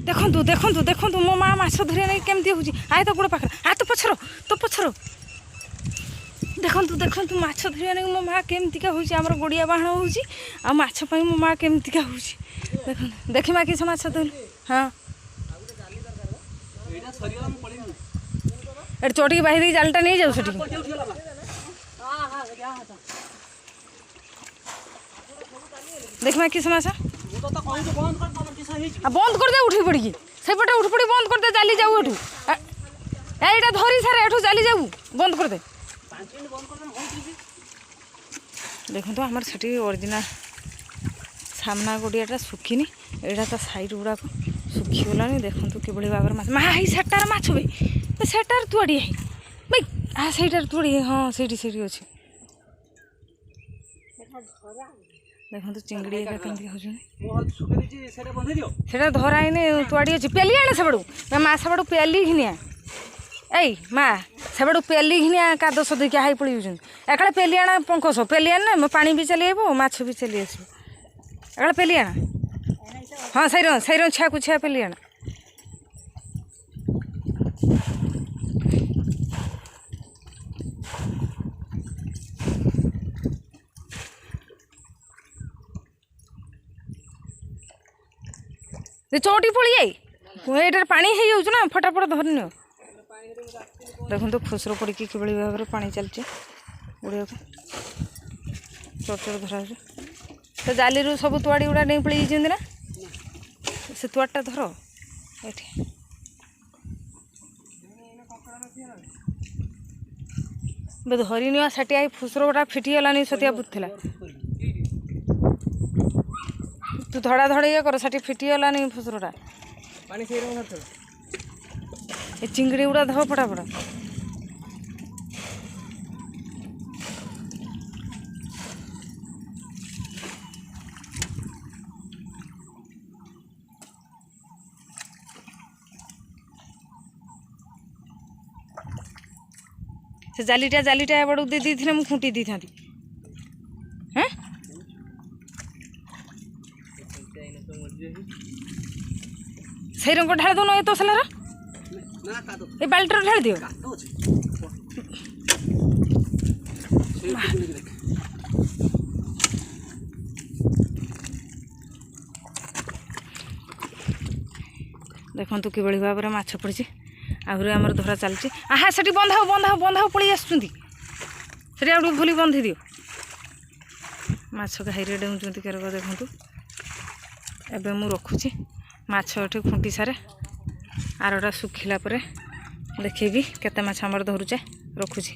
देखु देखु देखु मो माँ माछ धरिया नहीं केमती होची आए तो गोड़ पाखर आ तो पछर देखु देखु माछ धरिया नहीं मो माँ केमती होची हमर गोड़िया बाहण होची आ माछ पई मो माँ केमती होची देखु देखिमा कि माछ धरु हाँ एट चोटी बाही दी जालटा नहीं जाऊ सेठी देखिमा कि माछ बंद कर दे उठी पड़ी से पटे उठ पड़ी बंद कर दे चली जाऊ एठू एटा धरी सारे एठू चली जाऊ बंद कर दे देखो तो हमार सेठी ओरिजिनल सामना गोड़ियाटा सुखीनी एटा तो साइड गुड़ाक सुखीगलानी देखो कि भाव में माँ ही सेटार माछ भाई सेटार तुआड़ी है भाई हाँ सहीटार तुआड़ी हाँ ସେଇଠି अच्छे देखो तो चिंगड़ी सेटा धराइने तुआड़ी अच्छी पेली आने से बड़ू माँ से बड़ू पेली घिनिया ऐ माँ से बड़ू पेली घिनिया का दस देखिए हाई पड़ी एकाले पेली आना पंकस पेली आना पानी भी चली आब माछ भी चली आस एकाले पेली आना हाँ सही छा को छा पेली आना चौटी पड़ी जाए ये पानी हो ना फटाफट धरन देखो तो खुसरो पड़ी कि भाव में पानी चलचे उड़िया चोट चोट धरा तो जाली रू सब तुआड़ी गुड़ा नहीं पड़ी ना से तुआटा धर ये धरी निवा सेठी आई फुसरो गुड़ा फिटिगलानी सतिया बुतला तू धड़ा धड़ी ये कर सेठी फिटिगलानी फुसरोटा ये चिंगड़ी गुड़ा धो फटाफट से जालीटा बड़ू दे दी थी खुंटी दी था हाँ सही रंग ढाल दो ये तसलार ये बाल्टर ढाल दियो देखु कि भाव में माछ पड़ी आहरी आमर धरा चलती आहा से बंधा पड़ी आसुँच भूली बंधी दियो माछ घाईरे डेउंट केरक देखु एबे मु रखुची माछ एठी खुंटी सारे आरटा सुखिला परे देखेबी केते माछ आमर धरुचे रखुची।